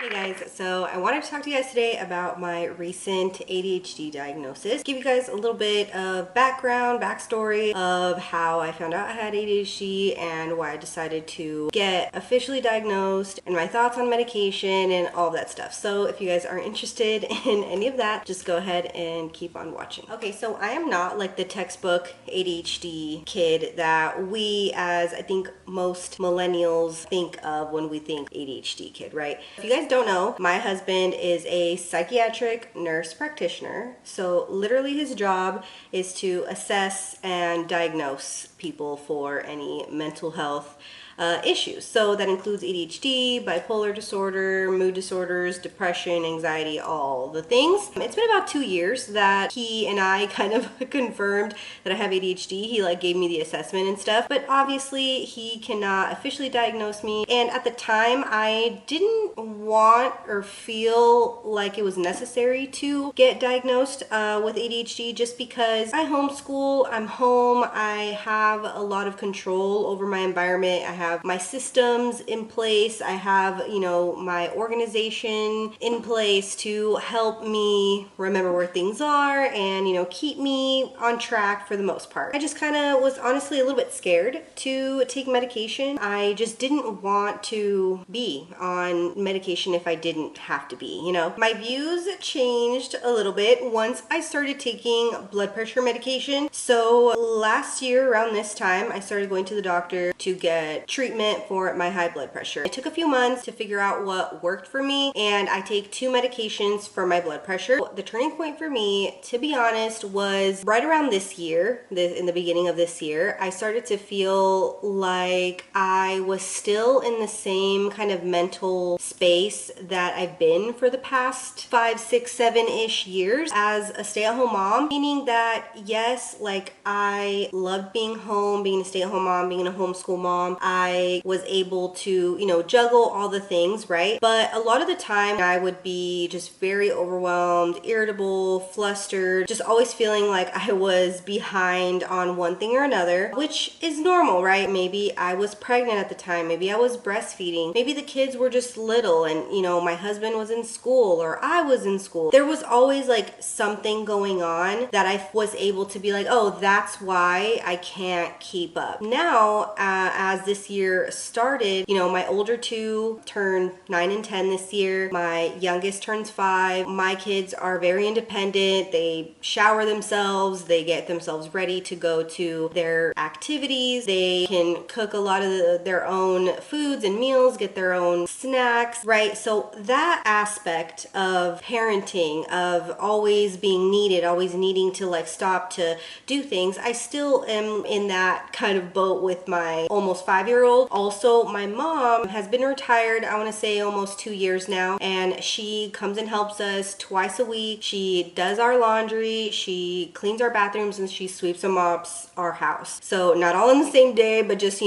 Hey guys, so I wanted to talk to you guys today about my recent ADHD diagnosis. Give you guys a little bit of backstory of how I found out I had ADHD and why I decided to get officially diagnosed and my thoughts on medication and all of that stuff. So if you guys are interested in any of that, just go ahead and keep on watching. Okay, so I am not like the textbook ADHD kid that we, as I think most millennials, think of when we think ADHD kid, right? If you guys don't know, my husband is a psychiatric nurse practitioner. So literally his job is to assess and diagnose people for any mental health issues. So that includes ADHD, bipolar disorder, mood disorders, depression, anxiety, all the things. It's been about 2 years that he and I kind of confirmed that I have ADHD. He like gave me the assessment and stuff, but obviously he cannot officially diagnose me. And at the time, I didn't want or feel like it was necessary to get diagnosed with ADHD just because I homeschool, I'm home, I have a lot of control over my environment. I have my systems in place. I have, my organization in place to help me remember where things are and, keep me on track for the most part. I just kind of was honestly a little bit scared to take medication. I just didn't want to be on medication if I didn't have to be, My views changed a little bit once I started taking blood pressure medication. So last year around this time, I started going to the doctor to get treatment for my high blood pressure. It took a few months to figure out what worked for me, and I take 2 medications for my blood pressure. The turning point for me, to be honest, was right around this year, in the beginning of this year. I started to feel like I was still in the same kind of mental space that I've been for the past 5, 6, 7-ish years as a stay-at-home mom, meaning that yes, like I loved being home, being a stay-at-home mom, being a homeschool mom. I was able to, juggle all the things, right? But a lot of the time I would be just very overwhelmed, irritable, flustered, just always feeling like I was behind on one thing or another, which is normal, right? Maybe I was pregnant at the time, maybe I was breastfeeding, maybe the kids were just little and, my husband was in school or I was in school. There was always like something going on that I was able to be like, oh, that's why I can't keep up. Now, as this year started, my older 2 turned 9 and 10 this year. My youngest turns 5. My kids are very independent. They shower themselves. They get themselves ready to go to their activities. They can cook a lot of their own foods and meals, get their own snacks, right? So that aspect of parenting, of always being needed, always needing to like stop to do things, I still am in that kind of boat with my almost 5-year-old. Also, my mom has been retired, I want to say almost 2 years now, and she comes and helps us twice a week. She does our laundry, she cleans our bathrooms, and she sweeps and mops our house. So not all in the same day, but just,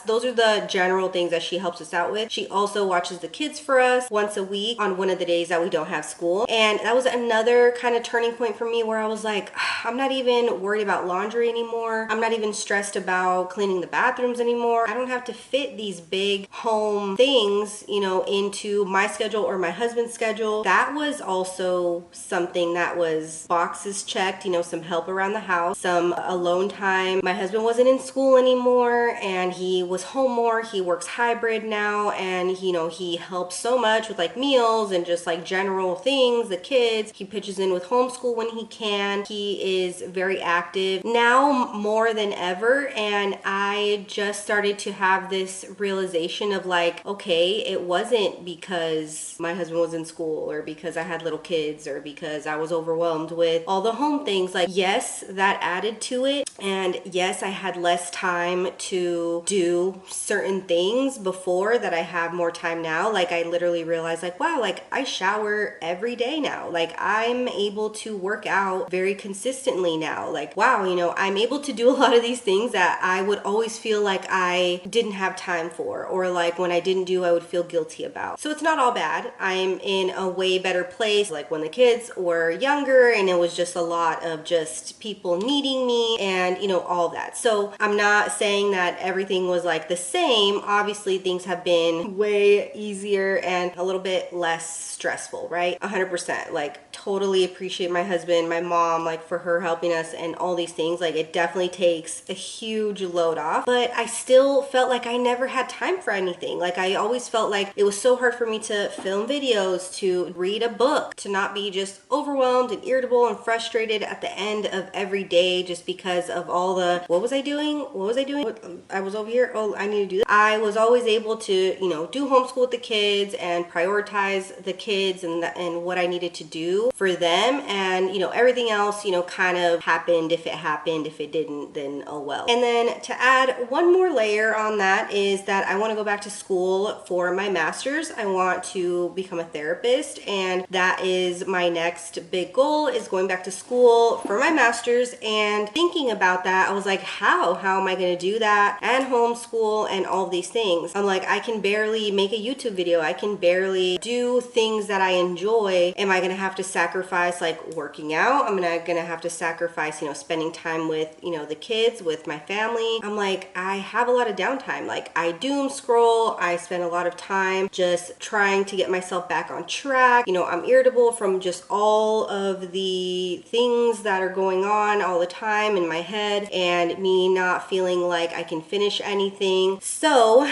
those are the general things that she helps us out with. She also watches the kids for us once a week on one of the days that we don't have school. And that was another kind of turning point for me where I was like, I'm not even worried about laundry anymore. I'm not even stressed about cleaning the bathrooms anymore. I don't have to fit these big home things, into my schedule or my husband's schedule. That was also something that was boxes checked, some help around the house, some alone time. My husband wasn't in school anymore and he was home more. He works hybrid now and, he helps so much with like meals and just like general things, the kids. He pitches in with homeschool when he can. He is very active now more than ever. And I just started to have this realization of like, okay, it wasn't because my husband was in school or because I had little kids or because I was overwhelmed with all the home things. Like, yes, that added to it. And yes, I had less time to do certain things before that I have more time now. Like I literally realized like, wow, like I shower every day now. Like I'm able to work out very consistently now. Like, wow, I'm able to do a lot of these things that I would always feel like I didn't have time for, or like when I didn't do, I would feel guilty about. So it's not all bad. I'm in a way better place. Like when the kids were younger and it was just a lot of just people needing me and and all that. So I'm not saying that everything was like the same. Obviously things have been way easier and a little bit less stressful, right? 100%. Like totally appreciate my husband, my mom, like for her helping us and all these things. Like it definitely takes a huge load off, but I still felt like I never had time for anything. Like I always felt like it was so hard for me to film videos, to read a book, to not be just overwhelmed and irritable and frustrated at the end of every day just because of all the, what was I doing? I was over here. Oh, I need to do that. I was always able to, do homeschool with the kids and prioritize the kids and what I needed to do for them. And, everything else, kind of happened if it happened. If it didn't, then oh well. And then to add one more layer on that is that I want to go back to school for my master's. I want to become a therapist, and that is my next big goal, is going back to school for my master's. And thinking about that, I was like, how am I going to do that and homeschool and all these things? I'm like, I can barely make a YouTube video. I can barely do things that I enjoy. Am I going to have to sacrifice like working out? I'm going to have to sacrifice, spending time with, the kids, with my family. I'm like, I have a lot of downtime. Like I doom scroll. I spend a lot of time just trying to get myself back on track. I'm irritable from just all of the things that are going on all the time in my head and me not feeling like I can finish anything. So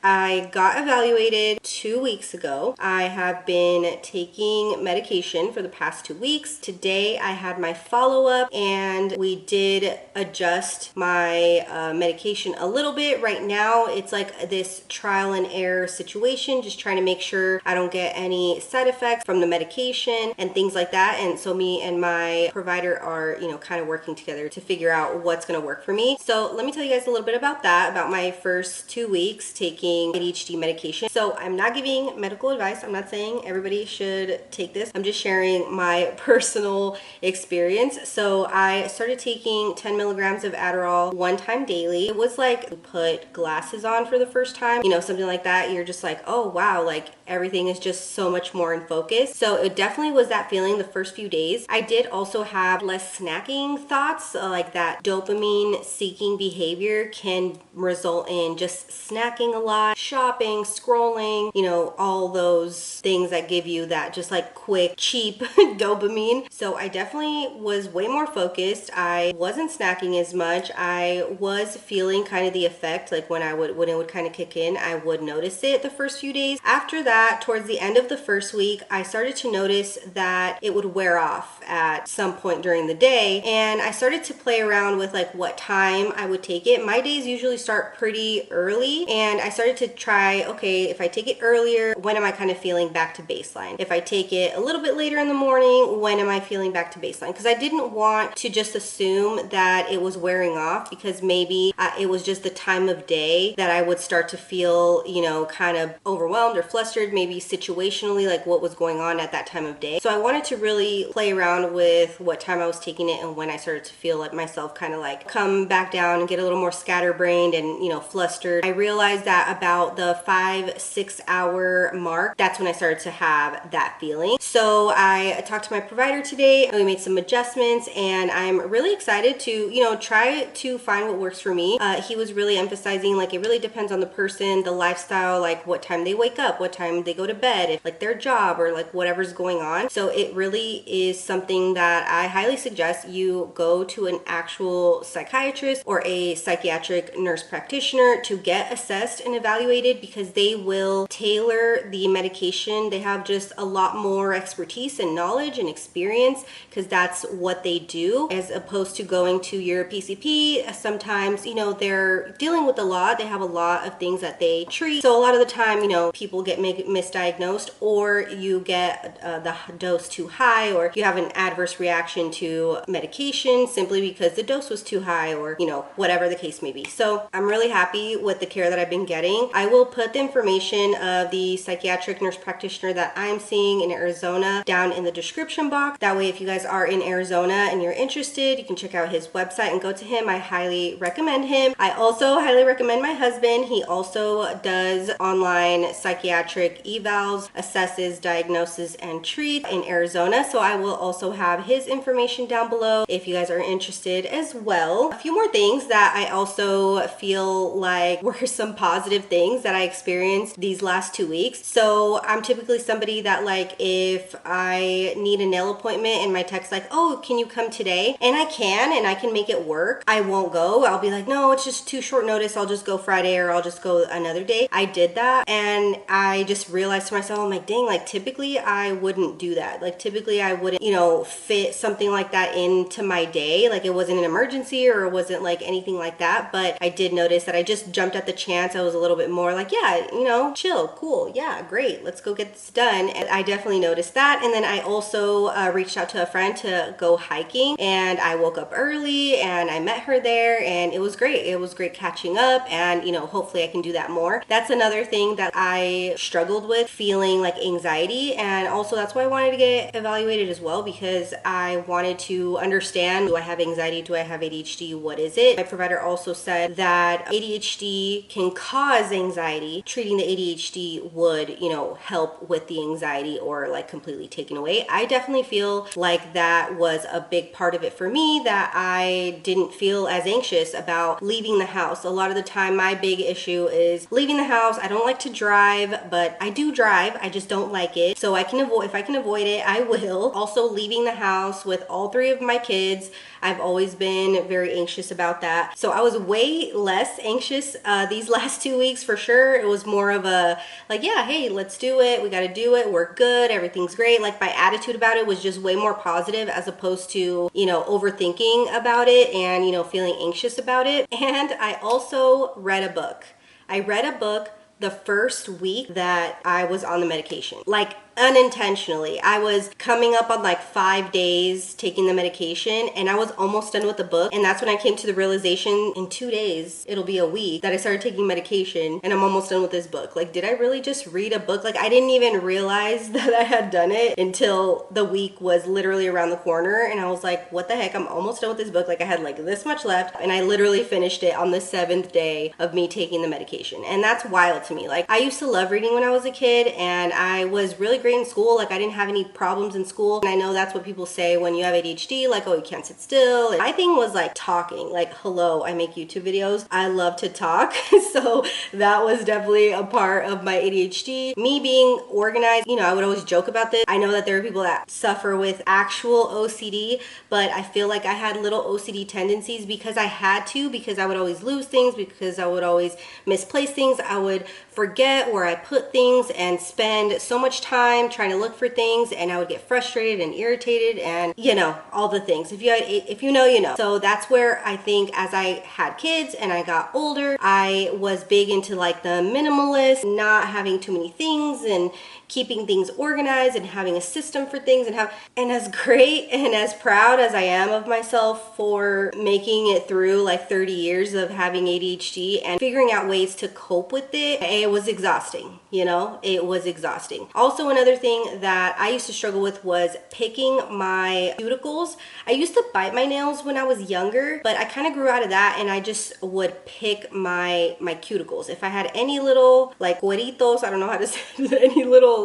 I got evaluated 2 weeks ago. I have been taking medication for the past 2 weeks. Today I had my follow-up and we did adjust my medication a little bit. Right now it's like this trial and error situation, just trying to make sure I don't get any side effects from the medication and things like that. And so me and my provider are, kind of working together to figure out what's going to work for me. So let me tell you guys a little bit about that, about my first 2 weeks taking ADHD medication. So I'm not giving medical advice. I'm not saying everybody should take this. I'm just sharing my personal experience. So I started taking 10 milligrams of Adderall one time daily. It was like put glasses on for the first time, something like that. You're just like, oh wow, like everything is just so much more in focus. So it definitely was that feeling the first few days. I did also have less snacking thoughts, like that dopamine seeking behavior can result in just snacking a lot, shopping, scrolling, all those things that give you that just like quick, cheap dopamine. So I definitely was way more focused. I wasn't snacking as much. I was feeling kind of the effect, like when it would kind of kick in, I would notice it the first few days. After that, towards the end of the first week, I started to notice that it would wear off at some point during the day. And I started to play around with like what time I would take it. My days usually start pretty early, and I started to try, okay, if I take it earlier, when am I kind of feeling back to baseline? If I take it a little bit later in the morning, when am I feeling back to baseline? Because I didn't want to just assume that it was wearing off, because maybe it was just the time of day that I would start to feel, kind of overwhelmed or flustered, maybe situationally, like what was going on at that time of day. So I wanted to really play around with what time I was taking it and when I started to feel like myself kind of like come back down and get a little more scatterbrained and, flustered. I realized that about the 5-6 hour mark, that's when I started to have that feeling. So I talked to my provider today and we made some adjustments, and I'm really excited to, try to find what works for me. He was really emphasizing like it really depends on the person, the lifestyle, like what time they wake up, what time they go to bed, if like their job or like whatever's going on. So it really is something that I highly suggest you go to an actual psychiatrist or a psychiatric nurse practitioner to get assessed and evaluated, because they will tailor the medication. They have just a lot more expertise and knowledge and experience, because that's what they do, as opposed to going to your PCP. Sometimes, they're dealing with a lot. They have a lot of things that they treat. So a lot of the time, people get misdiagnosed, or you get the dose too high, or you have an adverse reaction to medication simply because the dose was too high, or, whatever the case may be. So I'm really happy with the care that I've been getting. I will put the information of the psychiatric nurse practitioner that I'm seeing in Arizona down in the description box. That way, if you guys are in Arizona and you're interested, you can check out his website and go to him. I highly recommend him. I also highly recommend my husband. He also does online psychiatric psychiatric evals, assesses, diagnoses, and treats in Arizona. So I will also have his information down below if you guys are interested as well. A few more things that I also feel like were some positive things that I experienced these last 2 weeks. So I'm typically somebody that, like, if I need a nail appointment and my text like, oh, can you come today? And I can make it work, I won't go. I'll be like, no, it's just too short notice, I'll just go Friday or I'll just go another day. I did that and I just realized to myself, I'm like, dang, like typically I wouldn't do that. Like typically I wouldn't, you know, fit something like that into my day. Like it wasn't an emergency or it wasn't like anything like that, but I did notice that I just jumped at the chance. I was a little bit more like, yeah, you know, chill, cool, yeah, great, let's go get this done. And I definitely noticed that. And then I also reached out to a friend to go hiking, and I woke up early and I met her there, and it was great. It was great catching up, and you know, hopefully I can do that more. That's another thing that I struggled with, feeling like anxiety, and also that's why I wanted to get evaluated as well, because I wanted to understand, do I have anxiety, do I have ADHD, what is it? My provider also said that ADHD can cause anxiety. Treating the ADHD would, you know, help with the anxiety or like completely taken away. I definitely feel like that was a big part of it for me, that I didn't feel as anxious about leaving the house. A lot of the time my big issue is leaving the house. I don't like to drive, but I do drive, I just don't like it. So I can avoid, if I can avoid it, I will. Also leaving the house with all three of my kids, I've always been very anxious about that. So I was way less anxious these last 2 weeks for sure. It was more of a like, yeah, hey, let's do it. We got to do it. We're good. Everything's great. Like my attitude about it was just way more positive, as opposed to, you know, overthinking about it and, you know, feeling anxious about it. And I also read a book. I read a book the first week that I was on the medication. Like unintentionally. I was coming up on like 5 days taking the medication, and I was almost done with the book. And that's when I came to the realization, in 2 days, it'll be a week that I started taking medication and I'm almost done with this book. Like, did I really just read a book? Like, I didn't even realize that I had done it until the week was literally around the corner. And I was like, what the heck? I'm almost done with this book. Like, I had like this much left, and I literally finished it on the 7th day of me taking the medication. And that's wild to me. Like, I used to love reading when I was a kid, and I was really great in school. Like I didn't have any problems in school. And I know that's what people say when you have ADHD, like, oh, you can't sit still. And my thing was like talking, like, hello, I make YouTube videos. I love to talk. So that was definitely a part of my ADHD. Me being organized, you know, I would always joke about this. I know that there are people that suffer with actual OCD, but I feel like I had little OCD tendencies because I had to, because I would always lose things, because I would always misplace things. I would forget where I put things and spend so much time trying to look for things, and I would get frustrated and irritated, and you know, all the things. If you know, you know. So that's where I think as I had kids and I got older, I was big into like the minimalist, not having too many things and keeping things organized and having a system for things, and as great and as proud as I am of myself for making it through like 30 years of having ADHD and figuring out ways to cope with it, it was exhausting, you know, it was exhausting. Also, another thing that I used to struggle with was picking my cuticles. I used to bite my nails when I was younger, but I kind of grew out of that, and I just would pick my cuticles. If I had any little like cueritos, I don't know how to say it, any little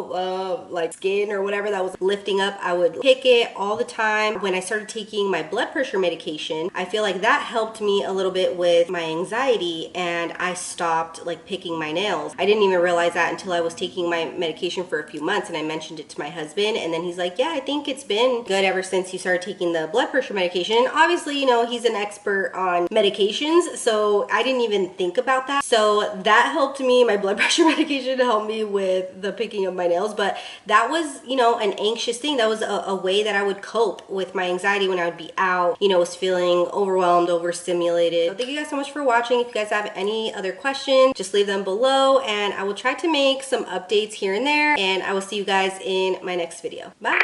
like skin or whatever that was lifting up, I would pick it all the time. When I started taking my blood pressure medication, I feel like that helped me a little bit with my anxiety, and I stopped like picking my nails. I didn't even realize that until I was taking my medication for a few months, and I mentioned it to my husband, and then he's like, yeah, I think it's been good ever since you started taking the blood pressure medication. And obviously, you know, he's an expert on medications, so I didn't even think about that. So that helped me. My blood pressure medication helped me with the picking of my nails, but that was, you know, an anxious thing. That was a way that I would cope with my anxiety when I would be out, you know, was feeling overwhelmed, overstimulated. So thank you guys so much for watching. If you guys have any other questions, just leave them below, and I will try to make some updates here and there, and I will see you guys in my next video. Bye.